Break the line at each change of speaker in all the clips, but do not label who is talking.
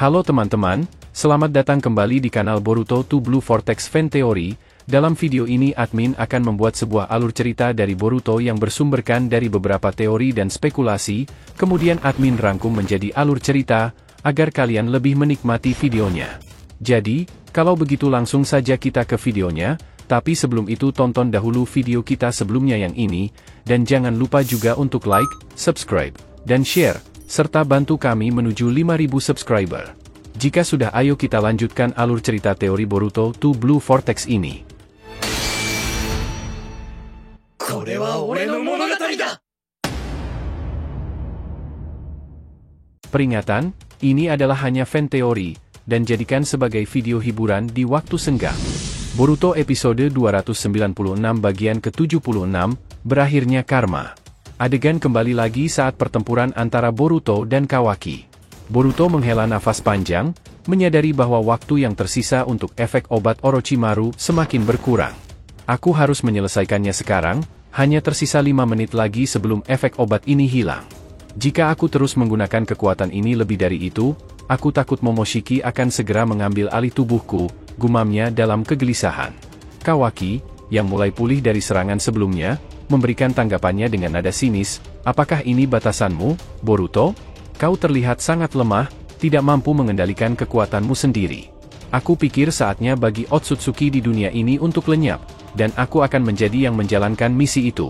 Halo teman-teman, selamat datang kembali di kanal Boruto 2 Blue Vortex Fan Theory. Dalam video ini admin akan membuat sebuah alur cerita dari Boruto yang bersumberkan dari beberapa teori dan spekulasi, kemudian admin rangkum menjadi alur cerita, agar kalian lebih menikmati videonya. Jadi, kalau begitu langsung saja kita ke videonya, tapi sebelum itu tonton dahulu video kita sebelumnya yang ini, dan jangan lupa juga untuk like, subscribe, dan share, serta bantu kami menuju 5.000 subscriber. Jika sudah, ayo kita lanjutkan alur cerita teori Boruto 2 Blue Vortex ini. Peringatan, ini adalah hanya fan teori, dan jadikan sebagai video hiburan di waktu senggang. Boruto episode 296 bagian ke-76, berakhirnya karma. Adegan kembali lagi saat pertempuran antara Boruto dan Kawaki. Boruto menghela nafas panjang, menyadari bahwa waktu yang tersisa untuk efek obat Orochimaru semakin berkurang. Aku harus menyelesaikannya sekarang, hanya tersisa 5 menit lagi sebelum efek obat ini hilang. Jika aku terus menggunakan kekuatan ini lebih dari itu, aku takut Momoshiki akan segera mengambil alih tubuhku, gumamnya dalam kegelisahan. Kawaki, yang mulai pulih dari serangan sebelumnya, memberikan tanggapannya dengan nada sinis, "Apakah ini batasanmu, Boruto? Kau terlihat sangat lemah, tidak mampu mengendalikan kekuatanmu sendiri. Aku pikir saatnya bagi Otsutsuki di dunia ini untuk lenyap, dan aku akan menjadi yang menjalankan misi itu."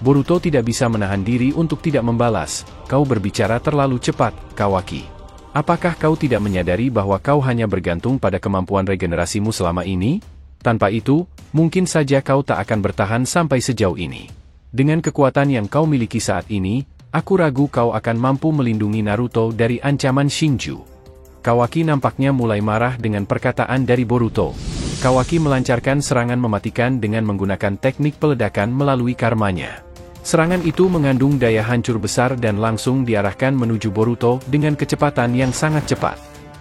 Boruto tidak bisa menahan diri untuk tidak membalas, "Kau berbicara terlalu cepat, Kawaki. Apakah kau tidak menyadari bahwa kau hanya bergantung pada kemampuan regenerasimu selama ini? Tanpa itu, mungkin saja kau tak akan bertahan sampai sejauh ini. Dengan kekuatan yang kau miliki saat ini, aku ragu kau akan mampu melindungi Naruto dari ancaman Shinju." Kawaki nampaknya mulai marah dengan perkataan dari Boruto. Kawaki melancarkan serangan mematikan dengan menggunakan teknik peledakan melalui karmanya. Serangan itu mengandung daya hancur besar dan langsung diarahkan menuju Boruto dengan kecepatan yang sangat cepat.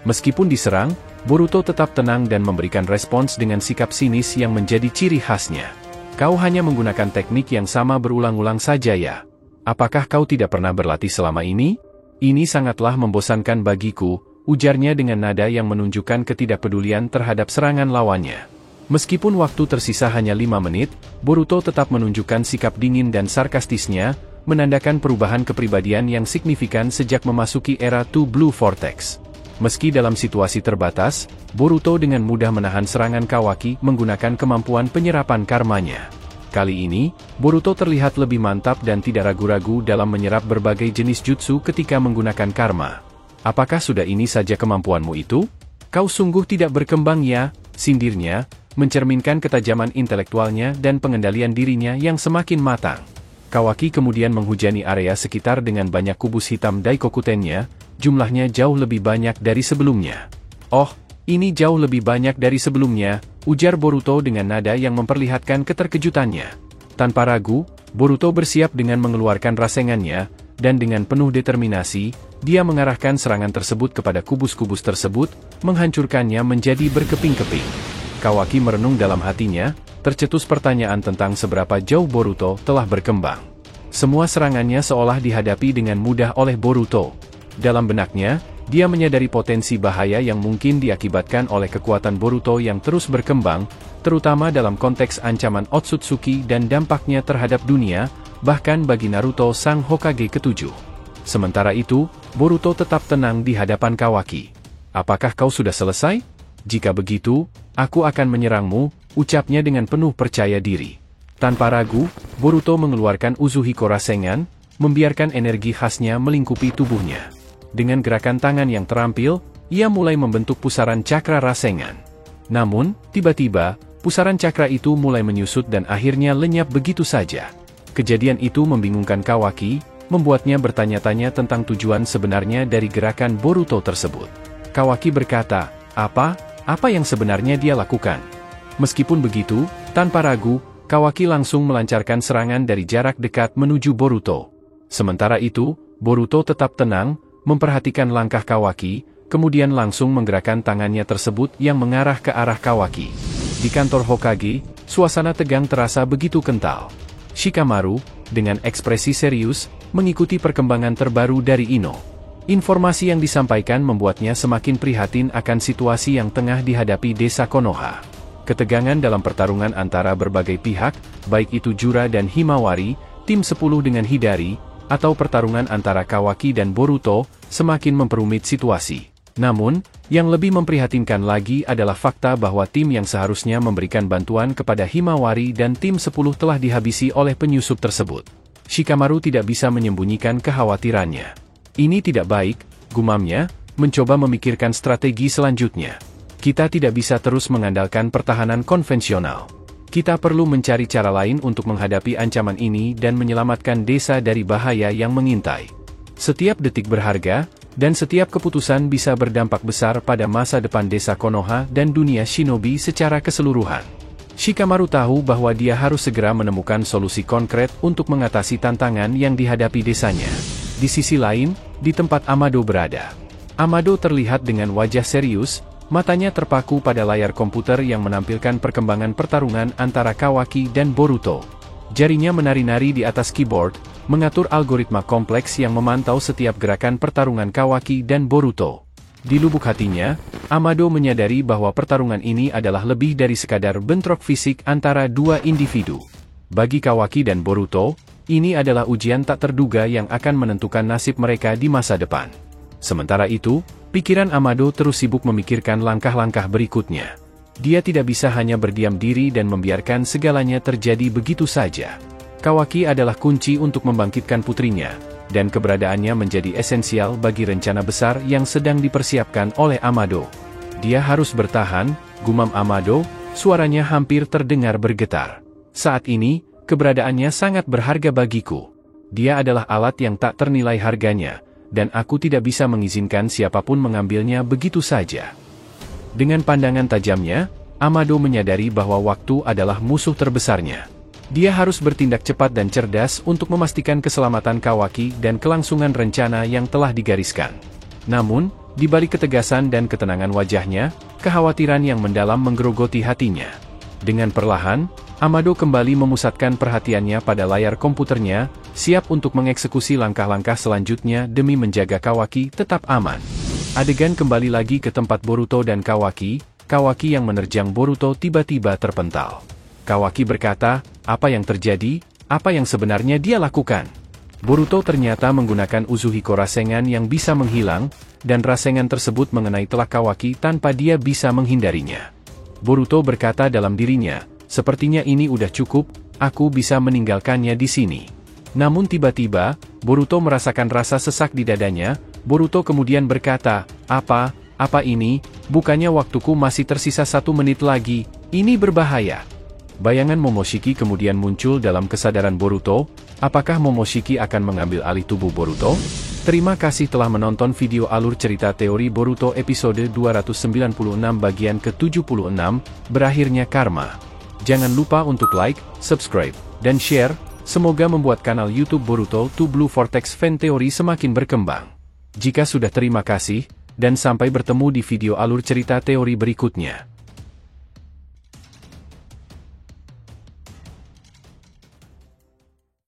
Meskipun diserang, Boruto tetap tenang dan memberikan respons dengan sikap sinis yang menjadi ciri khasnya. "Kau hanya menggunakan teknik yang sama berulang-ulang saja ya? Apakah kau tidak pernah berlatih selama ini? Ini sangatlah membosankan bagiku," ujarnya dengan nada yang menunjukkan ketidakpedulian terhadap serangan lawannya. Meskipun waktu tersisa hanya 5 menit, Boruto tetap menunjukkan sikap dingin dan sarkastisnya, menandakan perubahan kepribadian yang signifikan sejak memasuki era 2 Blue Vortex. Meski dalam situasi terbatas, Boruto dengan mudah menahan serangan Kawaki menggunakan kemampuan penyerapan karmanya. Kali ini, Boruto terlihat lebih mantap dan tidak ragu-ragu dalam menyerap berbagai jenis jutsu ketika menggunakan karma. "Apakah sudah ini saja kemampuanmu itu? Kau sungguh tidak berkembang ya," sindirnya, mencerminkan ketajaman intelektualnya dan pengendalian dirinya yang semakin matang. Kawaki kemudian menghujani area sekitar dengan banyak kubus hitam Daikokutennya, jumlahnya jauh lebih banyak dari sebelumnya. "Oh, ini jauh lebih banyak dari sebelumnya," ujar Boruto dengan nada yang memperlihatkan keterkejutannya. Tanpa ragu, Boruto bersiap dengan mengeluarkan rasengannya, dan dengan penuh determinasi, dia mengarahkan serangan tersebut kepada kubus-kubus tersebut, menghancurkannya menjadi berkeping-keping. Kawaki merenung dalam hatinya, tercetus pertanyaan tentang seberapa jauh Boruto telah berkembang. Semua serangannya seolah dihadapi dengan mudah oleh Boruto. Dalam benaknya, dia menyadari potensi bahaya yang mungkin diakibatkan oleh kekuatan Boruto yang terus berkembang, terutama dalam konteks ancaman Otsutsuki dan dampaknya terhadap dunia, bahkan bagi Naruto sang Hokage ke-7. Sementara itu, Boruto tetap tenang di hadapan Kawaki. "Apakah kau sudah selesai? Jika begitu, aku akan menyerangmu," ucapnya dengan penuh percaya diri. Tanpa ragu, Boruto mengeluarkan Uzuhiko Rasengan, membiarkan energi khasnya melingkupi tubuhnya. Dengan gerakan tangan yang terampil, ia mulai membentuk pusaran cakra Rasengan. Namun, tiba-tiba, pusaran cakra itu mulai menyusut dan akhirnya lenyap begitu saja. Kejadian itu membingungkan Kawaki, membuatnya bertanya-tanya tentang tujuan sebenarnya dari gerakan Boruto tersebut. Kawaki berkata, Apa yang sebenarnya dia lakukan?" Meskipun begitu, tanpa ragu, Kawaki langsung melancarkan serangan dari jarak dekat menuju Boruto. Sementara itu, Boruto tetap tenang, memperhatikan langkah Kawaki, kemudian langsung menggerakkan tangannya tersebut yang mengarah ke arah Kawaki. Di kantor Hokage, suasana tegang terasa begitu kental. Shikamaru, dengan ekspresi serius, mengikuti perkembangan terbaru dari Ino. Informasi yang disampaikan membuatnya semakin prihatin akan situasi yang tengah dihadapi desa Konoha. Ketegangan dalam pertarungan antara berbagai pihak, baik itu Jura dan Himawari, tim 10 dengan Hidari, atau pertarungan antara Kawaki dan Boruto, semakin memperumit situasi. Namun, yang lebih memprihatinkan lagi adalah fakta bahwa tim yang seharusnya memberikan bantuan kepada Himawari dan tim 10 telah dihabisi oleh penyusup tersebut. Shikamaru tidak bisa menyembunyikan kekhawatirannya. Ini tidak baik, gumamnya, mencoba memikirkan strategi selanjutnya. Kita tidak bisa terus mengandalkan pertahanan konvensional. Kita perlu mencari cara lain untuk menghadapi ancaman ini dan menyelamatkan desa dari bahaya yang mengintai. Setiap detik berharga, dan setiap keputusan bisa berdampak besar pada masa depan desa Konoha dan dunia shinobi secara keseluruhan. Shikamaru tahu bahwa dia harus segera menemukan solusi konkret untuk mengatasi tantangan yang dihadapi desanya. Di sisi lain, di tempat Amado berada. Amado terlihat dengan wajah serius, matanya terpaku pada layar komputer yang menampilkan perkembangan pertarungan antara Kawaki dan Boruto. Jarinya menari-nari di atas keyboard, mengatur algoritma kompleks yang memantau setiap gerakan pertarungan Kawaki dan Boruto. Di lubuk hatinya, Amado menyadari bahwa pertarungan ini adalah lebih dari sekadar bentrok fisik antara dua individu. Bagi Kawaki dan Boruto, ini adalah ujian tak terduga yang akan menentukan nasib mereka di masa depan. Sementara itu, pikiran Amado terus sibuk memikirkan langkah-langkah berikutnya. Dia tidak bisa hanya berdiam diri dan membiarkan segalanya terjadi begitu saja. Kawaki adalah kunci untuk membangkitkan putrinya, dan keberadaannya menjadi esensial bagi rencana besar yang sedang dipersiapkan oleh Amado. Dia harus bertahan, gumam Amado, suaranya hampir terdengar bergetar. Saat ini, keberadaannya sangat berharga bagiku. Dia adalah alat yang tak ternilai harganya, dan aku tidak bisa mengizinkan siapapun mengambilnya begitu saja. Dengan pandangan tajamnya, Amado menyadari bahwa waktu adalah musuh terbesarnya. Dia harus bertindak cepat dan cerdas untuk memastikan keselamatan Kawaki dan kelangsungan rencana yang telah digariskan. Namun, di balik ketegasan dan ketenangan wajahnya, kekhawatiran yang mendalam menggerogoti hatinya. Dengan perlahan, Amado kembali memusatkan perhatiannya pada layar komputernya, siap untuk mengeksekusi langkah-langkah selanjutnya demi menjaga Kawaki tetap aman. Adegan kembali lagi ke tempat Boruto dan Kawaki. Kawaki yang menerjang Boruto tiba-tiba terpental. Kawaki berkata, "Apa yang terjadi? Apa yang sebenarnya dia lakukan?" Boruto ternyata menggunakan Uzuhiko Rasengan yang bisa menghilang, dan Rasengan tersebut mengenai telak Kawaki tanpa dia bisa menghindarinya. Boruto berkata dalam dirinya, "Sepertinya ini udah cukup, aku bisa meninggalkannya di sini." Namun tiba-tiba, Boruto merasakan rasa sesak di dadanya. Boruto kemudian berkata, Apa ini? Bukannya waktuku masih tersisa 1 menit lagi, ini berbahaya." Bayangan Momoshiki kemudian muncul dalam kesadaran Boruto. Apakah Momoshiki akan mengambil alih tubuh Boruto? Terima kasih telah menonton video alur cerita teori Boruto episode 296 bagian ke-76, Berakhirnya Karma. Jangan lupa untuk like, subscribe, dan share, semoga membuat kanal YouTube Boruto 2 Blue Vortex Fan Theory semakin berkembang. Jika sudah terima kasih, dan sampai bertemu di video alur cerita teori berikutnya.